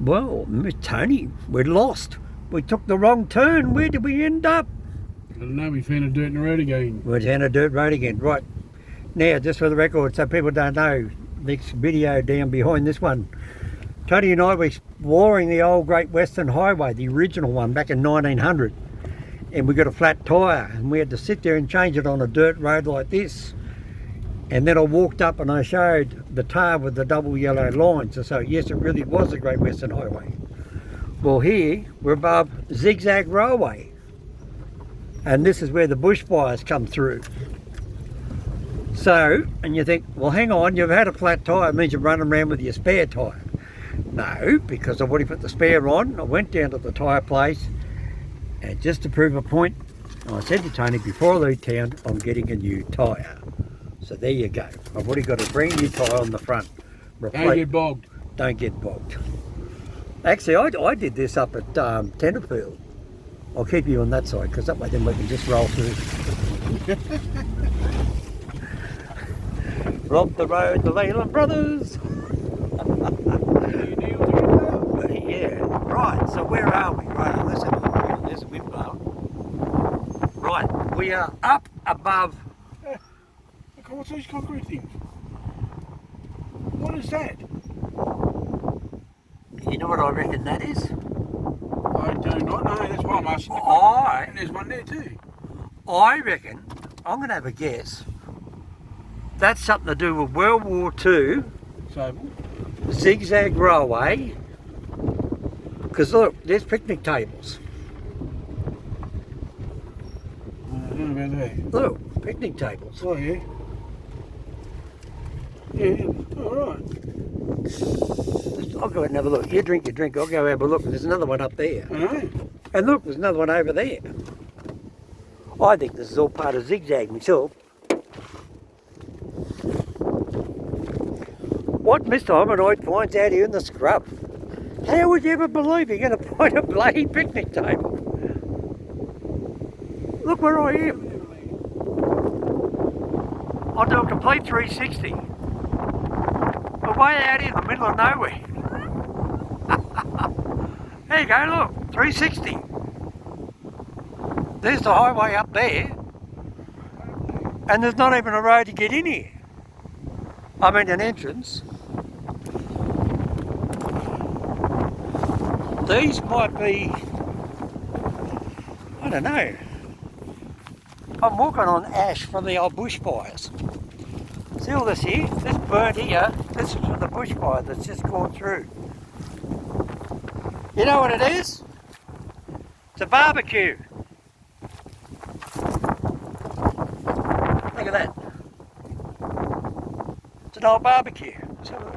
Well, Miss Tony, we're lost. We took the wrong turn. Where did we end up? I don't know, we found a dirt in the road again. We found a dirt road again. Right. Now, just for the record, so people don't know, this video down behind this one, Tony and I were exploring the old Great Western Highway, the original one back in 1900. And we got a flat tyre and we had to sit there and change it on a dirt road like this. And then I walked up and I showed the tar with the double yellow lines. So yes, it really was the Great Western Highway. Well, here we're above Zigzag Railway. And this is where the bushfires come through. So, and you think, well, hang on, you've had a flat tyre, it means you're running around with your spare tyre. No, because I've already put the spare on. I went down to the tyre place, and just to prove a point, I said to Tony, before I leave town, I'm getting a new tyre. So there you go. I've already got a brand new tyre on the front. Don't get bogged. Don't get bogged. Actually, I did this up at Tenterfield. I'll keep you on that side, because that way then we can just roll through. Rob the road, the Leyland Brothers. Yeah, right, so where are we? Right, listen, there's a wind blow. Right, we are up above. Look, what's those concrete things? What is that? You know what I reckon that is? I do not know, that's why I'm asking the I, question. And there's one there too. I reckon, I'm going to have a guess, that's something to do with World War II, Sable. Zigzag Railway, because look, there's picnic tables. I don't know about that. Look, picnic tables. Oh yeah. Yeah, alright. I'll go and have a look. You drink your drink, I'll go have a look. There's another one up there. I know. And look, there's another one over there. I think this is all part of Zigzag myself. What Mr. Hominoid finds out here in the scrub? How would you ever believe you're going to find a bloody picnic table? Look where I am. I'll do a complete 360. We're way out in the middle of nowhere. There you go, look, 360. There's the highway up there. And there's not even a road to get in here. I mean an entrance. These might be, I don't know. I'm walking on ash from the old bushfires. See all this here? This burnt here, this is from the bushfire that's just gone through. You know what it is? It's a barbecue. Look at that. It's an old barbecue. Let's have a look.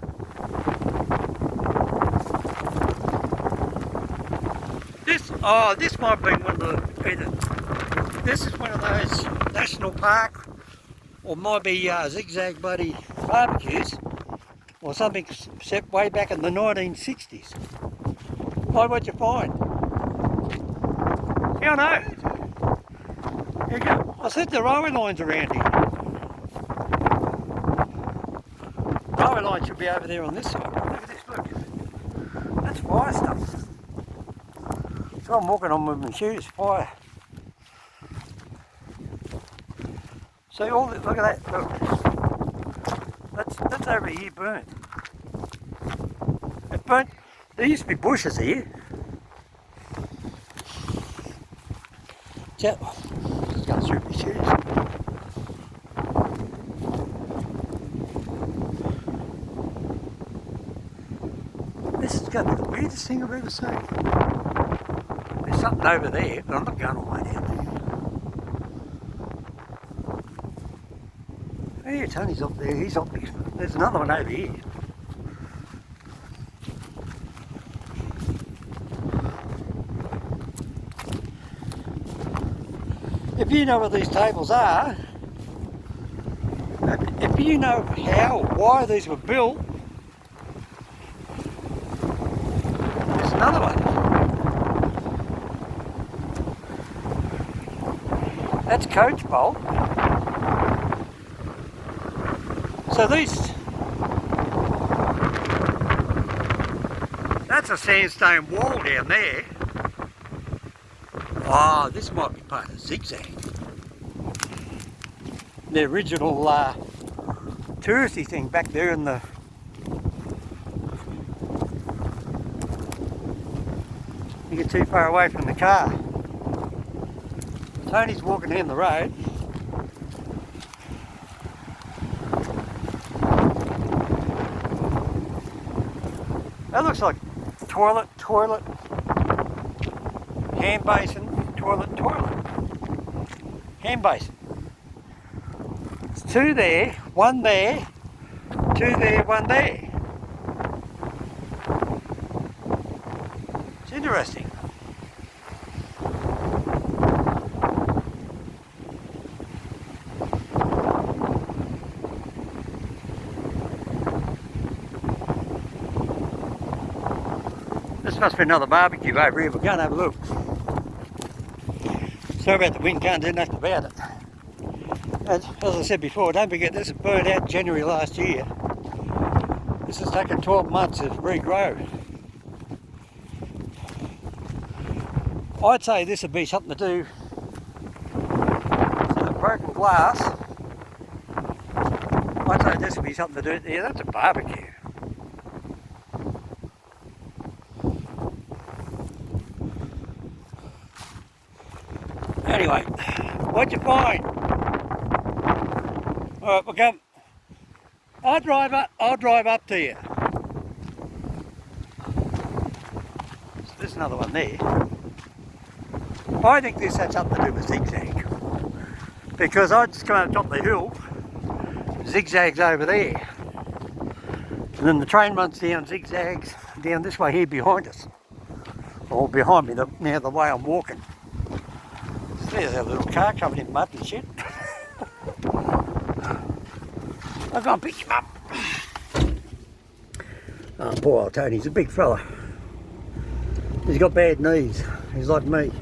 This might be one of the, either this is one of those national park, or might be Zigzag bloody barbecues, or something set way back in the 1960s. Why, what'd you find? Yeah, I know. Here you go. I said the railway lines around here. Railway line should be over there on this side. Look at this, look. That's fire stuff. So I'm walking on with my shoes, fire. See all the, look at that, look. That's over here burnt. It burnt. There used to be bushes here. Just going through my shoes. This is going to be the weirdest thing I've ever seen. There's something over there, but I'm not going all the way down there. Yeah, Tony's up there, he's up there. There's another one over here. If you know what these tables are, if you know how, why these were built, there's another one. That's coach bolt. So That's a sandstone wall down there. Oh, this might be part of zigzag. The original touristy thing back there in the... You get too far away from the car. Tony's walking down the road. That looks like toilet, hand basin, toilet. Hand basin. It's two there, one there, two there, one there. It's interesting. This must be another barbecue over here. We're going to have a look. Sorry about the wind, can't do nothing about it. As I said before, don't forget this was burnt out January last year. This has taken 12 months to regrow. I'd say this would be something to do. See the broken glass. I'd say this would be something to do. Yeah, that's a barbecue. Anyway, what'd you find? Alright, we'll come. I'll drive up to you. So there's another one there. I think this had something to do with zigzag. Because I just come up top of the hill, zigzags over there. And then the train runs down, zigzags down this way here behind us. Or behind me, now the way I'm walking. There's our little car covered in mud and shit. I'll go and pick him up. Oh, poor old Tony, he's a big fella. He's got bad knees. He's like me.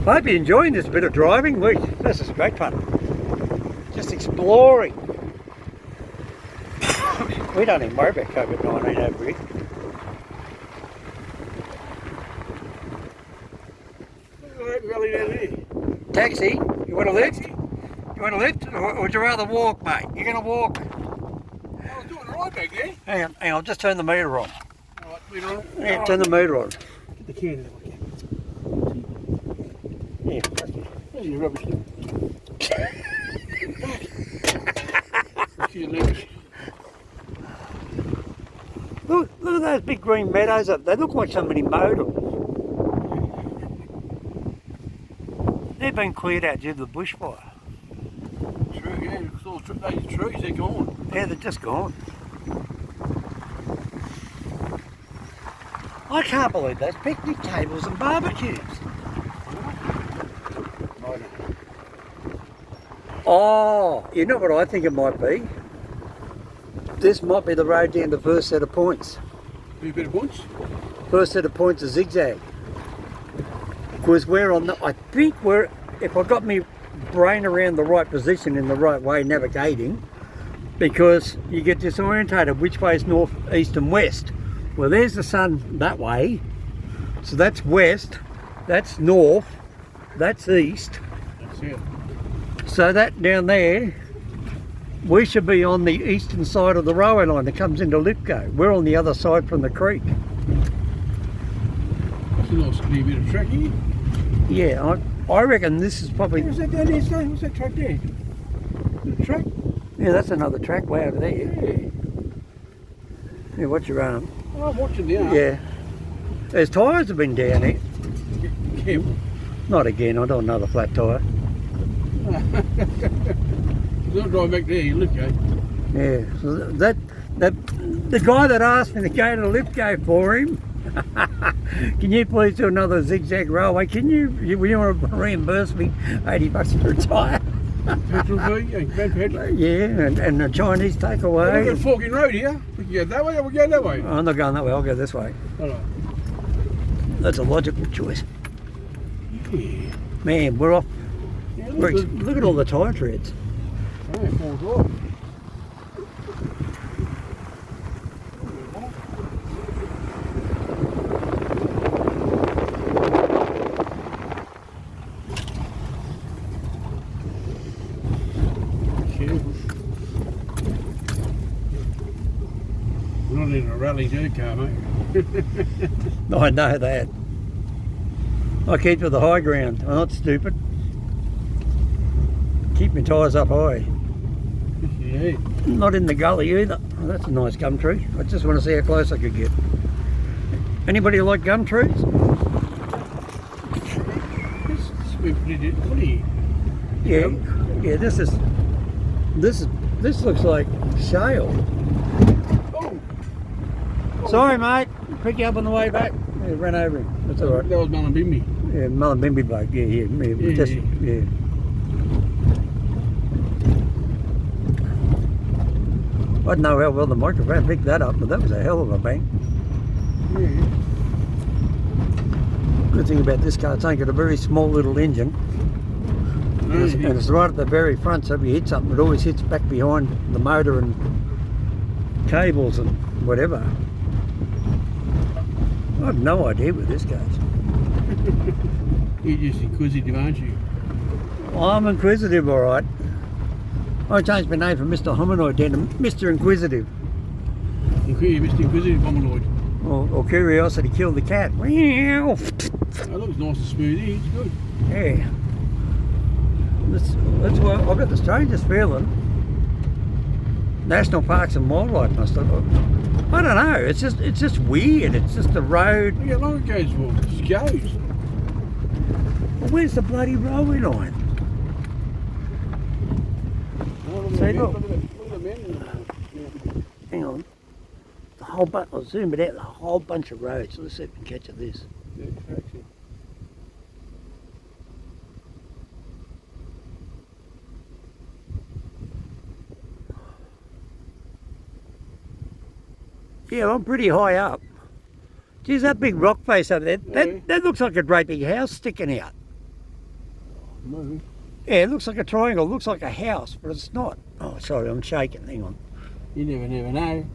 I hope you're enjoying this bit of driving. This is great fun. Just exploring. We don't even worry about COVID-19 over here. Taxi? You want a lift? You want a lift? Or would you rather walk, mate? You're going to walk. I was doing the right back there. Hang on, I'll just turn the meter on. Alright, meter on. Yeah, turn the meter on. Get the can in there. Yeah. There's your rubbish. Look at your legs. Look at those big green meadows up. They look like somebody mowed them. They've been cleared out due to the bushfire. True, yeah, it's all those trees, they're gone. Yeah, they're just gone. I can't believe those picnic tables and barbecues. Oh, you know what I think it might be? This might be the road down to the first set of points. Any better points? First set of points is zigzag. Because we're on the, I think we're, if I got my brain around the right position in the right way navigating, because you get disorientated which way is north, east and west. Well, there's the sun that way, so that's west, that's north, that's east. That's it. So that down there, we should be on the eastern side of the railway line that comes into Lithgow. We're on the other side from the creek. That's a nice clear bit of track here. Yeah, I reckon this is probably... What's that down there, Steve? What's that track there? The track? Yeah, that's another track way over there. Yeah. Yeah, watch your arm. Oh, I'm watching now. Yeah. There's tyres have been down here. Careful. Not again, I don't want another flat tyre. Don't drive back there, you look, eh? Yeah, so that the guy that asked me to go to Lithgow for him, can you please do another zigzag railway? Can you want to reimburse me $80 for a tyre? Petrol fee, and bad petrol. Yeah, and the Chinese takeaway. We've got a forking road here. We can go that way or we go that way. I'm not going that way, I'll go this way. Alright. That's a logical choice. Yeah. Man, we're off. Yeah, Look at all the tyre treads. Oh, falls off. Not in a rally dirt car, mate. I know that. I keep to the high ground. I'm not stupid. Keep my tyres up high. Yeah. Not in the gully either. Oh, that's a nice gum tree. I just want to see how close I could get. Anybody like gum trees? Yeah, yeah. This looks like shale. Oh. Sorry, mate. Pick you up on the way back. Yeah, ran over him. That's all right. That was Mullumbimby. Yeah, Mullumbimby bloke. Yeah. I don't know how well the microphone picked that up, but that was a hell of a bang. Yeah. Good thing about this car, it's only got a very small little engine. And it's right at the very front, so if you hit something, it always hits back behind the motor and cables and whatever. I have no idea where this goes. You're just inquisitive, aren't you? I'm inquisitive, all right. I changed my name from Mr. Hominoid down to Mr. Inquisitive. Mr. Inquisitive Hominoid. Or Curiosity Killed the Cat. Meow. That looks nice and smooth here, it's good. Yeah. That's why I've got the strangest feeling. National Parks and Wildlife must have. I don't know. It's just weird. It's just the road. Look how long it goes for. It just goes. Well, where's the bloody railway line? See, look. Hang on. The whole bunch. I'll zoom it out. The whole bunch of roads. Let's see if we can catch this. Yeah, I'm pretty high up. Geez, that big rock face over there, that looks like a great big house sticking out. No. Yeah, it looks like a triangle, it looks like a house, but it's not. Oh, sorry, I'm shaking, hang on. You never know.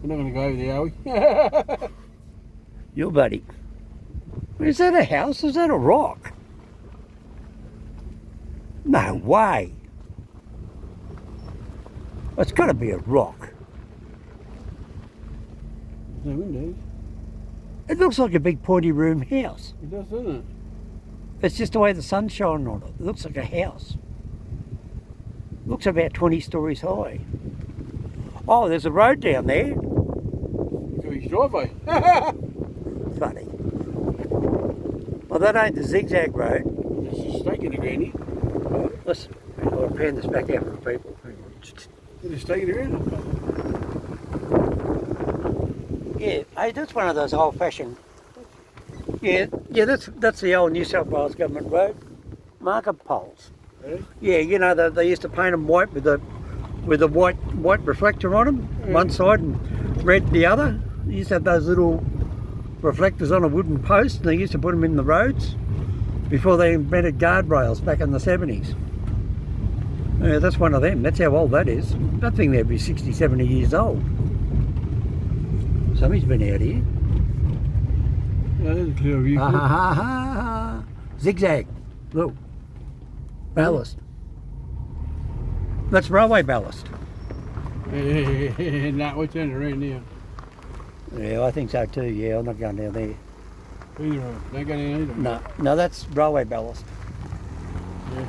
We're not going to go over there, are we? Your buddy. Is that a house or is that a rock? No way. It's got to be a rock. No windows. It looks like a big pointy room house. It does, doesn't it? It's just the way the sun's shining on it. It looks like a house. Looks about 20 stories high. Oh, there's a road down there. Go his driveway. Funny. Well, that ain't the zigzag road. There's a stake in the ground here. Listen, I'll pan this back out for the people. There's a stake in the ground. Yeah, hey, that's one of those old-fashioned. Yeah, that's the old New South Wales government road marker poles. Really? Yeah, you know they used to paint them white with a white reflector on them, one side and red the other. They used to have those little reflectors on a wooden post, and they used to put them in the roads before they invented guardrails back in the 70s. Yeah, that's one of them. That's how old that is. That thing there'd be 60, 70 years old. Somebody's been out here. Yeah, there's a clear view. Zigzag. Look. Ballast. That's railway ballast. Nah, we're turning around now. Yeah, I think so too. Yeah, I'm not going down there. Either don't go down either. No, that's railway ballast. Yeah.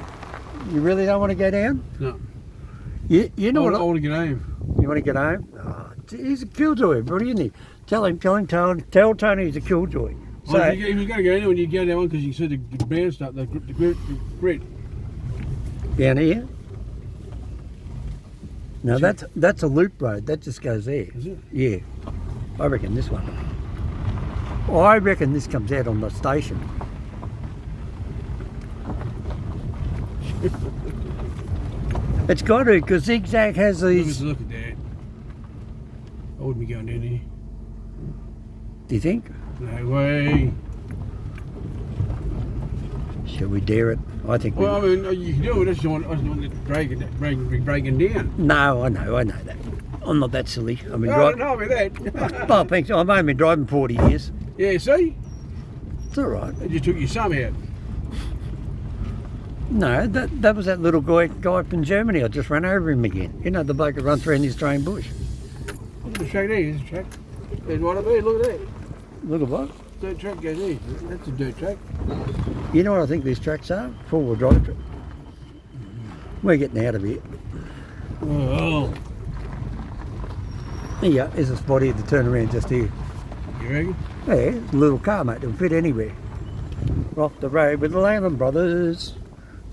You really don't want to go down? No. You know I what? want to get home. You want to get home? Oh, he's a killjoy, buddy, isn't he? Tell Tony he's a killjoy. So, If you're going to go anywhere, you go down one because you see the brown stuff, the grit. down here? No, that's a loop road. That just goes there. Is it? Yeah. I reckon this one. I reckon this comes out on the station. It's got to, because Zigzag has these. Look at that. I wouldn't be going down there. Do you think? No way. Shall we dare it? I think Well, I mean, you can do it. I just don't want it breaking down. No, I know that. I'm not that silly. I've been No, driving. no, with that. Oh, thanks. I've only been driving 40 years. Yeah, see? It's all right. They just took your sum out. No, that was that little guy from Germany. I just ran over him again. You know, the bloke that runs around the Australian bush. I Look at the track there, there's a track. There's one up there, look at that. Look at what? Dirt track goes there. That's a dirt track. You know what I think these tracks are? Four-wheel drive track. We're getting out of here. Oh. Yeah, there's a spot here to turn around just here. You reckon? Yeah, it's a little car, mate. It'll fit anywhere. We're off the road with the Lamb brothers.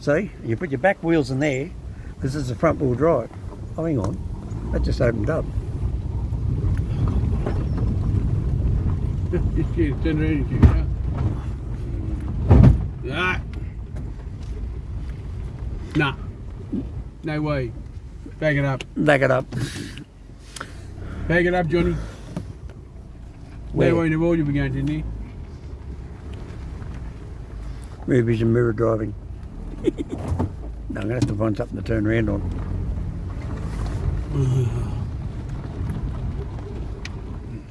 See, you put your back wheels in there. This is a front-wheel drive. Oh, hang on. That just opened up. Turn around you, yeah? Nah. No way. Back it up. Back it up. Back it up, Johnny. Where? No way in the world you'll be going to there. Rear vision mirror driving. No, I'm going to have to find something to turn around on.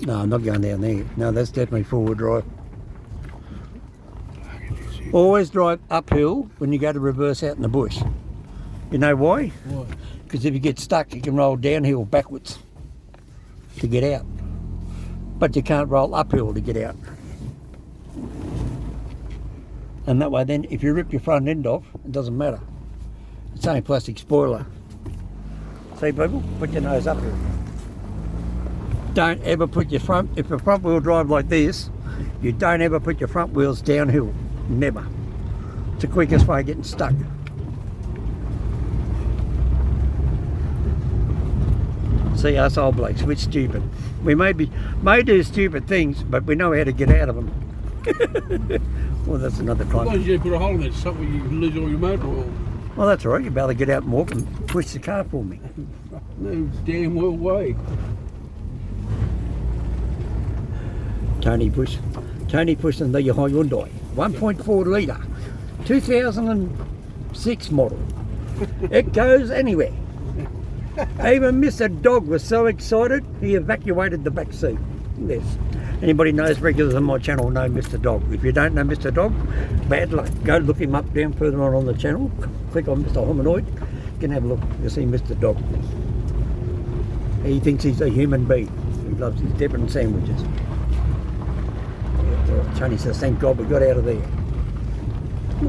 No, I'm not going down there. No, that's definitely four-wheel drive. Always drive uphill when you go to reverse out in the bush. You know why? Why? Because if you get stuck, you can roll downhill backwards to get out. But you can't roll uphill to get out. And that way then, if you rip your front end off, it doesn't matter. It's only plastic spoiler. See people? Put your nose up here. Don't ever put your front, if a front wheel drive like this, you don't ever put your front wheels downhill. Never. It's the quickest way of getting stuck. See, us old blokes, we're stupid. We may do stupid things, but we know how to get out of them. Well, that's another Why time. don't you put a hole in it, something you can lose all your motor oil? Well, that's all right. You'll be able to get out and walk and push the car for me. No damn well way. Tony pushed in the Hyundai 1.4 litre 2006 model. It goes anywhere. Even Mr. Dog was so excited he evacuated the back seat. Yes. Anybody knows regulars on my channel know Mr. Dog. If you don't know Mr. Dog, bad luck. Go look him up down further on the channel. Click on Mr. Hominoid. You can have a look. You'll see Mr. Dog. He thinks he's a human being. He loves his dip and sandwiches. Tony says, thank God we got out of there.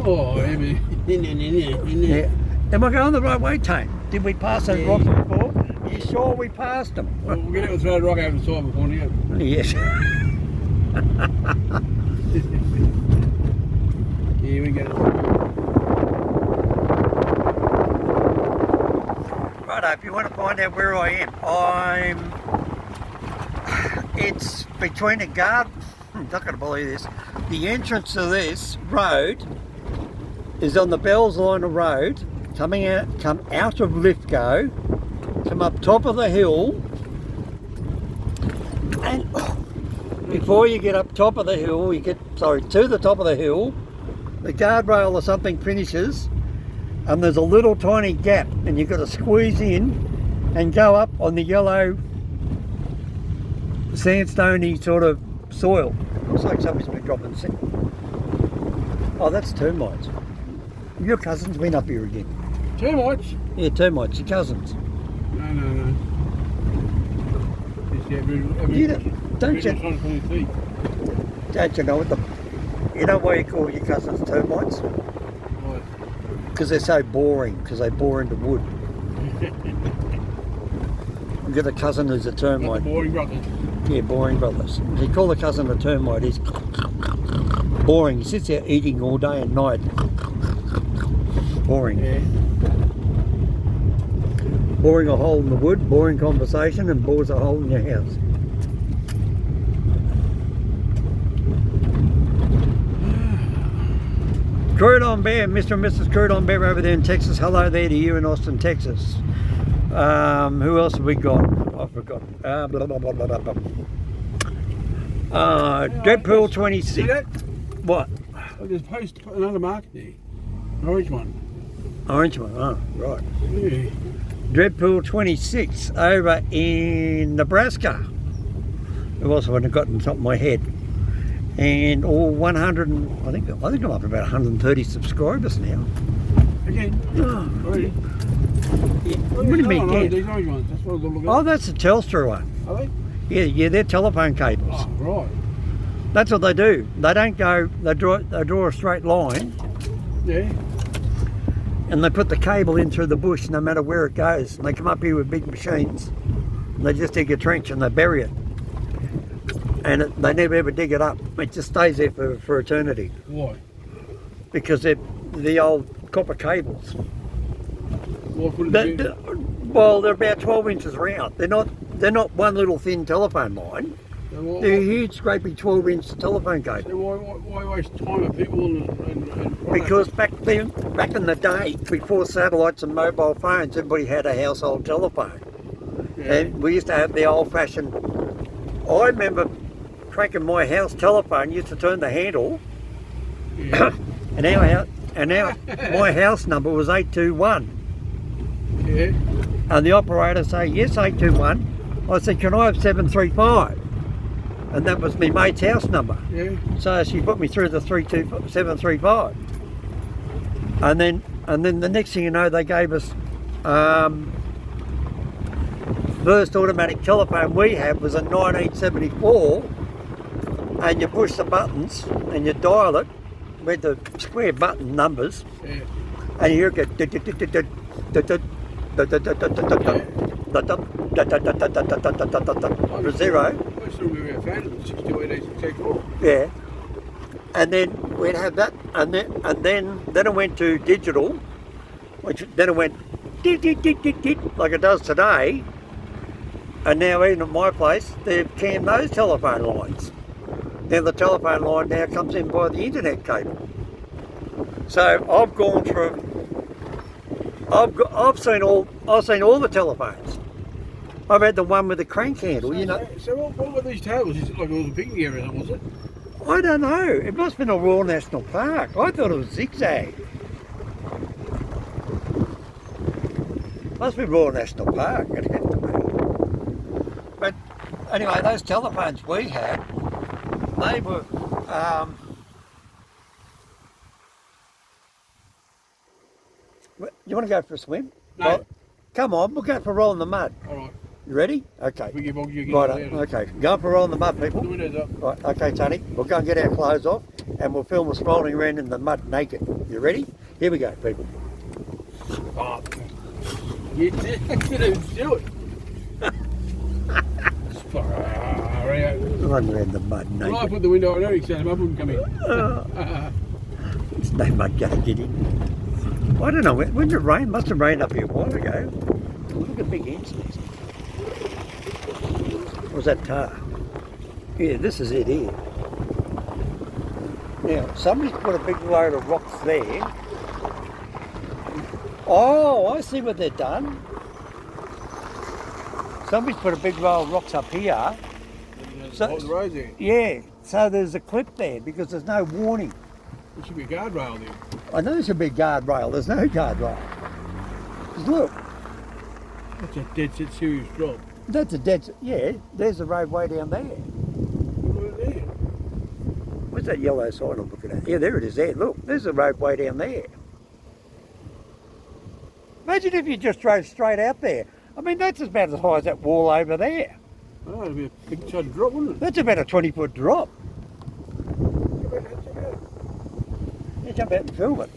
Oh, Yeah. Am I going the right way, Tone? Did we pass those rocks before? You sure we passed them? Well, we're going to throw a rock over the side before now. Yes. Here we go. Right, if you want to find out where I am, it's between a garden, I'm not going to believe this, the entrance to this road is on the Bells Line of road, come out of Lithgow, come up top of the hill, and before you get up top of the hill, to the top of the hill, the guardrail or something finishes, and there's a little tiny gap, and you've got to squeeze in and go up on the yellow sandstony sort of soil. Looks like somebody's been dropping sick. Oh, that's termites. Your cousin's been up here again. Termites? Yeah, termites, your cousins. No. Don't you know what you know why you call your cousins termites? Why? Because they're so boring, because they bore into wood. You've got a cousin who's a termite. Boring brothers. Yeah, boring brothers. If you call a cousin a termite, he's boring. He sits there eating all day and night. Boring. Yeah. Boring a hole in the wood, boring conversation, and bores a hole in your house. Crouton Bear, Mr. and Mrs. Crouton Bear over there in Texas. Hello there to you in Austin, Texas. Who else have we got? I forgot. Deadpool 26. See that? What? Oh, there's post another mark there. An orange one. Orange one, oh, right. Yeah. Dreadpool 26 over in Nebraska. Who else have I got in the top of my head? And all 100, I think I'm up to about 130 subscribers now. Again. Oh, Already. Oh, What do you mean no, dead? these orange ones. That's what I'm looking at. Oh, that's the Telstra one. Are they? Yeah, they're telephone cables. Oh, right. That's what they do. They don't go, they draw a straight line Yeah. and they put the cable in through the bush no matter where it goes. And they come up here with big machines and they just dig a trench and they bury it. And they never ever dig it up. It just stays there for eternity. Why? Because they're the old copper cables. Why put it in? Well, they're about 12 inches round. They're not one little thin telephone line. They're huge, great big 12-inch telephone cable. So why waste time of people and Because back in the day, before satellites and mobile phones, everybody had a household telephone. Yeah. And we used to have the old-fashioned. I remember cranking my house telephone. Used to turn the handle, Yeah. and my house number was 821. Yeah. And the operator say, yes, 821. I said, can I have 735? And that was my mate's house number. Yeah. So she put me through the 735. And then the next thing you know, they gave us first automatic telephone we had was in 1974, and you push the buttons and you dial it with the square button numbers, Yeah. and you hear it go zero. I still remember our phone was 6288684. Yeah. And then we'd have that, and then it went to digital, which then it went like it does today. And now even at my place, they've canned those telephone lines. Now the telephone line now comes in by the internet cable. So I've gone through. I've seen all the telephones. I've had the one with the crank handle, you know. So what were these tables? Is it like it was a picnic area, was it? I don't know. It must have been a Royal National Park. I thought it was zigzag. Must be Royal National Park. It had to be. But anyway, those telephones we had, they were. You want to go for a swim? No. Well, come on, we'll go for a roll in the mud. All right. You ready? Okay. We get bogged, you get Right. out. Okay. Go for a roll in the mud, people. The windows up. Right, okay, Tony, we'll go and get our clothes off and we'll film us rolling around in the mud naked. You ready? Here we go, people. Oh. You didn't even do it. Far out. Run around the mud Well, I naked. put the window on early, so the mud wouldn't come in. There's no mud going to get in. I don't know, when did it rain? Must have rained up here a while ago. Look at big ants. Was that tar? Yeah, this is it here. Now, somebody's put a big load of rocks there. Oh, I see what they've done. Somebody's put a big roll of rocks up here. So, the road there. Yeah, so there's a clip there because there's no warning. There should be a guardrail there. I know there should be a guardrail. There's no guardrail. Just look, That's a dead set serious job. that's a dead. Yeah, there's the roadway down there. Look at there. What's that yellow sign I'm looking at? Yeah, there it is. There. Look, there's the roadway down there. Imagine if you just drove straight out there. I mean, that's about as high as that wall over there. Oh, it'd be a big sudden drop, wouldn't it? That's about a 20-foot drop. Yeah, jump out and film it.